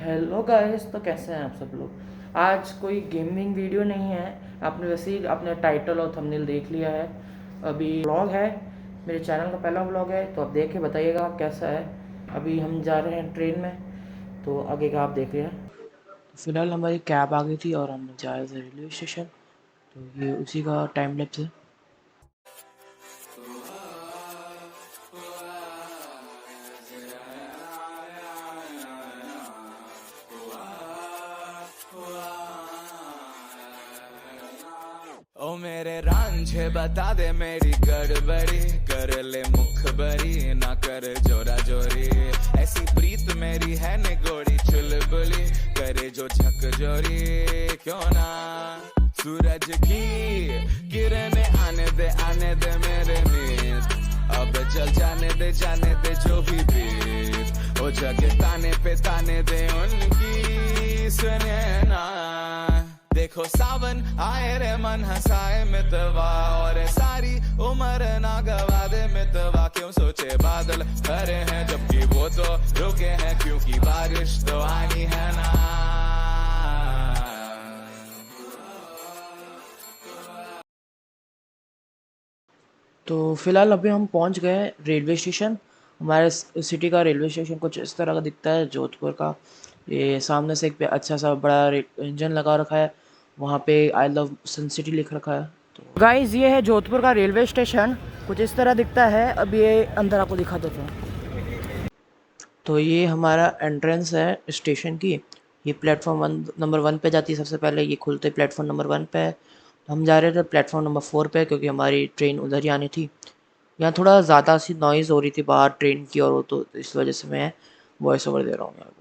Hello guys, तो कैसे हैं आप सब लोग। आज कोई गेमिंग वीडियो नहीं है। आपने वैसे ही अपने टाइटल और थंबनेल देख लिया है। अभी व्लॉग है, मेरे चैनल का पहला व्लॉग है, तो आप देख के बताइएगा कैसा है। अभी हम जा रहे हैं ट्रेन में, तो आगे का आप देख रहे हैं। फ़िलहाल हमारी कैब आ गई थी और हम जा रहे थे रेलवे स्टेशन, तो ये उसी का टाइम लैप्स है। ओ मेरे रांझे बता दे मेरी गड़बड़ी, कर ले मुखबरी ना कर जोरा जोरी। ऐसी प्रीत मेरी है निगोड़ी चुलबुली, करे जो झकझोरी क्यों ना। सूरज की किरणें आने दे मेरे मीत, अब चल जाने दे जो भी बीत। ओ जगह ताने पे ताने दे उनकी सुने ना। देखो सावन आए रे मन हंसाए मितवा, और सारी उम्र ना गवा दे मितवा। क्यों सोचे बादल भरे हैं जबकि वो तो रुके हैं, क्योंकि बारिश तो आनी है ना। तो फ़िलहाल अभी हम पहुंच गए रेलवे स्टेशन। हमारे सिटी का रेलवे स्टेशन कुछ इस तरह का दिखता है, जोधपुर का। ये सामने से एक अच्छा सा बड़ा इंजन लगा रखा है, वहाँ पे आई लव सन सिटी लिख रखा है। तो गाइस, ये है जोधपुर का रेलवे स्टेशन, कुछ इस तरह दिखता है। अब ये अंदर आपको दिखा देता हूँ। तो ये हमारा एंट्रेंस है स्टेशन की। ये प्लेटफॉर्म नंबर 1 पे जाती है सबसे पहले, ये खुलते प्लेटफॉर्म नंबर 1 पे है। तो हम जा रहे थे प्लेटफॉर्म नंबर 4 पे, क्योंकि हमारी ट्रेन उधर ही आनी थी। यहाँ थोड़ा ज़्यादा सी नॉइज़ हो रही थी बाहर ट्रेन की, और वो तो इस वजह से मैं वॉइस ओवर दे रहा हूँ यहाँ पे।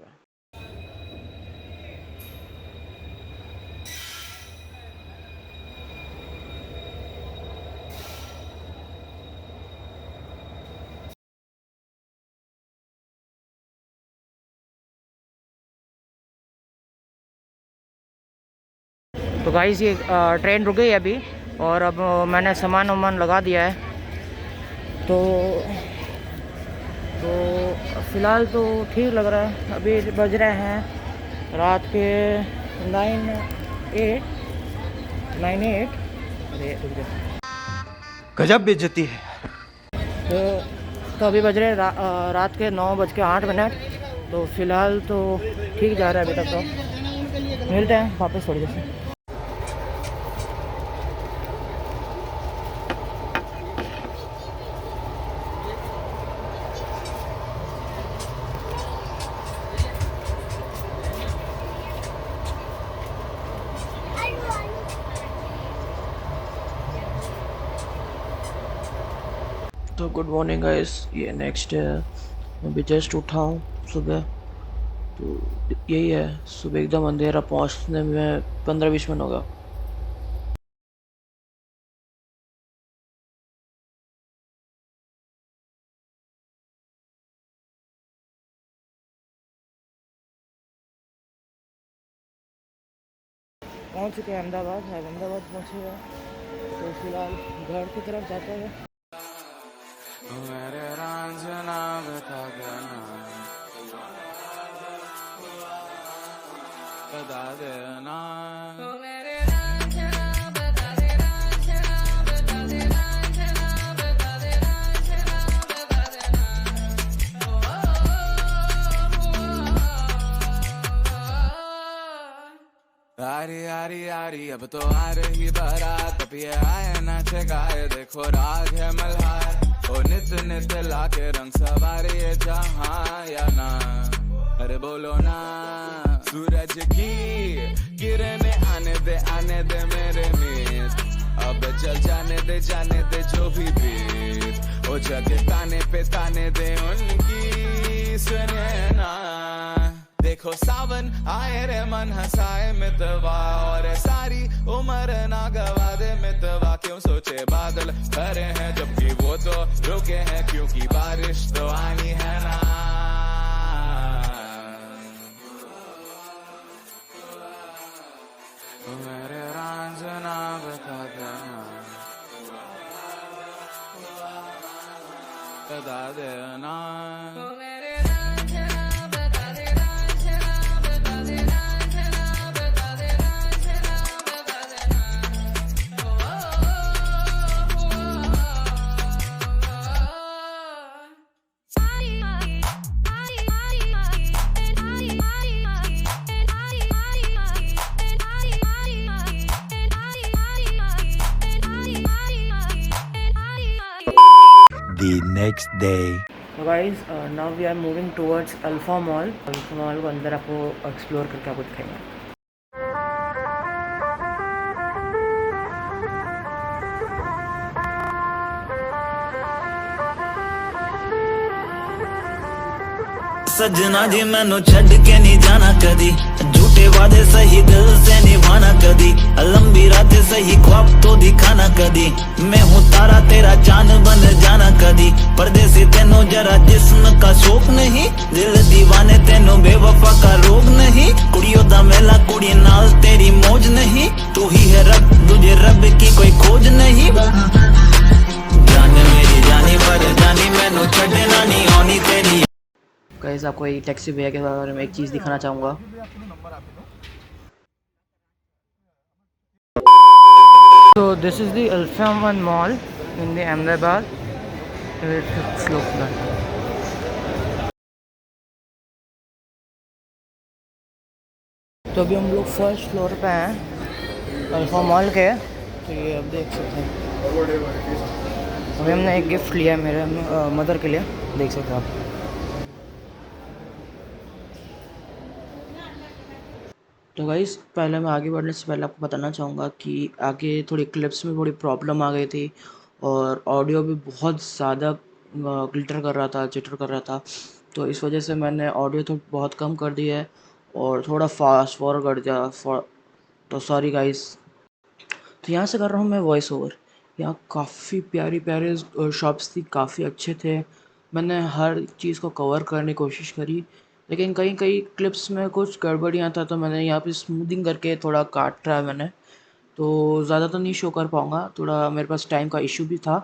तो गाइस, ये ट्रेन रुक गई है अभी, और अब मैंने सामान वामान लगा दिया है। तो फ़िलहाल तो ठीक लग रहा है। अभी बज रहे हैं रात के 9:08। अरे रुक जा। गजब बेइज्जती है। तो अभी बज रहे हैं रात के 9:08। तो फ़िलहाल तो ठीक जा रहा है अभी तक। तो मिलते हैं वापस थोड़ी देर से। तो गुड मॉर्निंग गाइस, ये नेक्स्ट है। मैं भी जस्ट उठा हूँ सुबह। तो यही है, सुबह एकदम अंधेरा, पहुँचने में 15-20 मिनट होगा। पहुँच चुके हैं अहमदाबाद। अहमदाबाद पहुँचेगा तो फिलहाल घर की तरफ जाते हैं। मेरे रांझना बता देना, बता देना। आरी आरी आरी अब तो आ रही बारात, अब ये आए नाचे गाए देखो राग है मल्हार। ओ नित नित लाके रंग सवारे ये जहां या ना, अरे बोलो ना। सूरज की किरणें आने दे मेरे मीत, अब चल जाने दे जो भी बीत। ओ जगह ताने पे ताने दे उनकी सुने ना। देखो सावन आए रे मन हंसाए मितवा, और सारी उम्र ना गवा दे मितवा। क्यों सोचे बादल भरे हैं जबकि वो तो रुके हैं, क्योंकि बारिश तो आनी है ना। मेरे रांझना बता देना, बता देना। the next day. तो guys now we are moving towards Alpha Mall. Alpha Mall को अंदर आपको एक्सप्लोर करके आपको दिखाएंगे। सजना जी मैनू छड़ के नहीं जाना कदी, झूठे वादे सही दिल से निभाना कदी, लंबी रातें सही ख्वाब तो दिखाना कदी, मैं हूँ तारा तेरा चांद बन जाना कदी, परदेसी तेनू जरा जिस्म का शौक नहीं, दिल दीवाने तेनू बेवफा का रोग नहीं, कुड़ियों दा मेला कुड़ी नाल तेरी मौज नहीं, तू ही है रब तुझे रब की कोई खोज नहीं, जान मेरी जानी पर जानी मैनू छड़ना नहीं आनी तेरी। गाइस आपको एक टैक्सी भैया के बारे में एक चीज़ दिखाना चाहूँगा। तो this is the alpha mall in the Ahmedabad. तो अभी हम लोग फर्स्ट फ्लोर पे हैं अल्फा मॉल के। तो ये आप देख सकते हैं, अभी हमने एक गिफ्ट लिया है मेरे मदर के लिए, देख सकते हैं आप। तो गाइस पहले मैं आगे बढ़ने से पहले आपको बताना चाहूँगा कि आगे थोड़ी क्लिप्स में थोड़ी प्रॉब्लम आ गई थी और ऑडियो भी बहुत ज़्यादा ग्लिटर कर रहा था, जिटर कर रहा था। तो इस वजह से मैंने ऑडियो तो बहुत कम कर दी है और थोड़ा फास्ट फॉरवर्ड कर दिया। तो सॉरी गाइस। तो यहाँ से कर रहा हूँ मैं वॉइस ओवर। यहाँ काफ़ी प्यारी प्यारे शॉप्स थी, काफ़ी अच्छे थे। मैंने हर चीज़ को कवर करने की कोशिश करी, लेकिन कहीं कहीं क्लिप्स में कुछ गड़बड़ियाँ था, तो मैंने यहाँ पे स्मूथिंग करके थोड़ा काट रहा है मैंने। तो ज़्यादा तो नहीं शो कर पाऊँगा, थोड़ा मेरे पास टाइम का इशू भी था।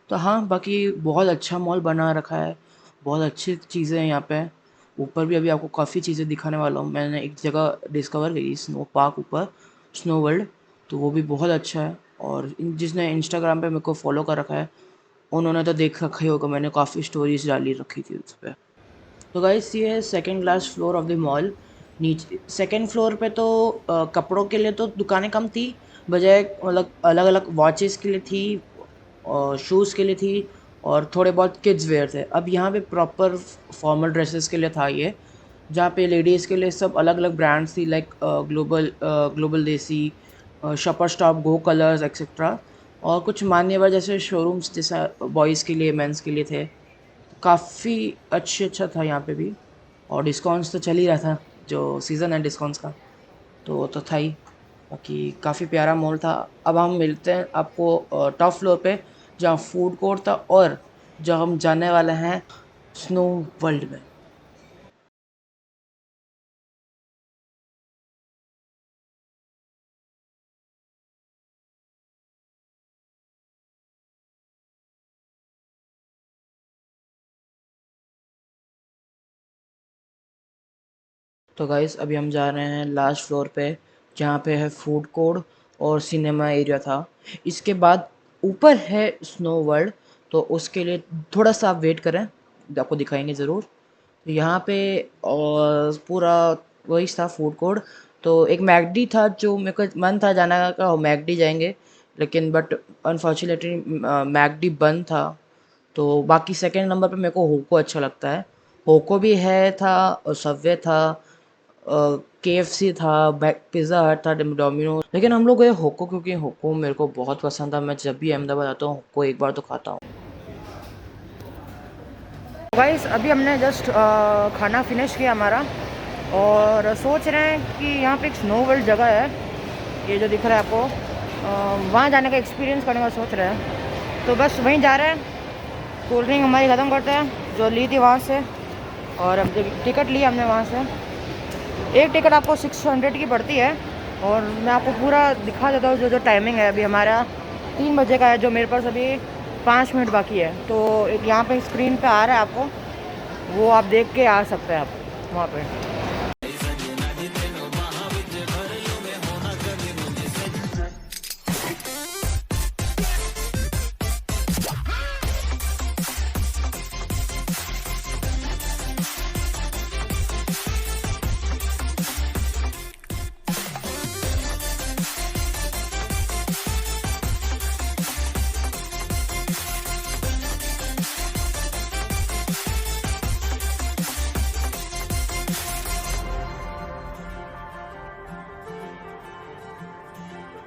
तो हाँ, बाकी बहुत अच्छा मॉल बना रखा है, बहुत अच्छी चीज़ें हैं यहाँ पे। ऊपर भी अभी आपको काफ़ी चीज़ें दिखाने वाला हूँ। मैंने एक जगह डिस्कवर करी स्नो पार्क ऊपर, स्नो वर्ल्ड, तो वो भी बहुत अच्छा है। और जिसने इंस्टाग्राम पे मेरे को फॉलो कर रखा है उन्होंने तो देख रखा ही होगा, मैंने काफ़ी स्टोरीज डाली रखी थी उस पर। तो गाइस ये है second class floor of the mall. नीचे सेकंड फ्लोर पे तो कपड़ों के लिए तो दुकानें कम थी, बजाय मतलब अलग अलग वॉचेस के लिए थी और शूज़ के लिए थी और थोड़े बहुत किड्स वेयर थे। अब यहाँ पे प्रॉपर फॉर्मल ड्रेसेस के लिए था ये, जहाँ पे लेडीज़ के लिए सब अलग अलग ब्रांड्स थी, लाइक ग्लोबल देसी, शॉपर स्टॉप, गो कलर्स एक्सेट्रा, और कुछ मान्यवर जैसे शोरूम्स जैसा बॉयज़ के लिए, मेंस के लिए थे। काफ़ी अच्छा था यहाँ पे भी, और डिस्काउंट्स तो चल ही रहा था, जो सीज़न है डिस्काउंट्स का तो वो तो था ही। बाकी काफ़ी प्यारा मॉल था। अब हम मिलते हैं आपको टॉप फ्लोर पे, जहाँ फूड कोर्ट था और जहाँ हम जाने वाले हैं स्नो वर्ल्ड में। तो गाइस अभी हम जा रहे हैं लास्ट फ्लोर पे, जहाँ पे है फूड कोर्ट और सिनेमा एरिया था। इसके बाद ऊपर है स्नो वर्ल्ड, तो उसके लिए थोड़ा सा आप वेट करें, आपको दिखाएंगे ज़रूर। तो यहाँ पे और पूरा वही था फूड कोर्ट। तो एक मैकडी था जो मेरे को मन था जाना का, मैकडी जाएंगे, लेकिन बट अनफॉर्चुनेटली मैकडी बंद था। तो बाकी सेकंड नंबर पे मेरे को होको अच्छा लगता है। होको भी है था, और सबवे था, KFC था, पिज़्ज़ा हट था, डोमिनोज, लेकिन हम लोग गए होको क्योंकि होको मेरे को बहुत पसंद था। मैं जब भी अहमदाबाद आता हूँ होको एक बार तो खाता हूँ। गाइस अभी हमने जस्ट खाना फिनिश किया हमारा, और सोच रहे हैं कि यहाँ पे एक स्नो वर्ल्ड जगह है, ये जो दिख रहा है आपको, वहाँ जाने का एक्सपीरियंस करने का सोच रहे हैं। तो बस वहीं जा रहे हैं। कोल्ड ड्रिंक हमारी ख़त्म करते हैं जो ली थी वहाँ से, और अब टिकट ली हमने वहाँ से। एक टिकट आपको 600 की पड़ती है, और मैं आपको पूरा दिखा देता हूँ। जो टाइमिंग है अभी हमारा 3 बजे का है, जो मेरे पास अभी 5 मिनट बाकी है। तो एक यहाँ पे स्क्रीन पे आ रहा है आपको, वो आप देख के आ सकते हैं आप वहाँ पे।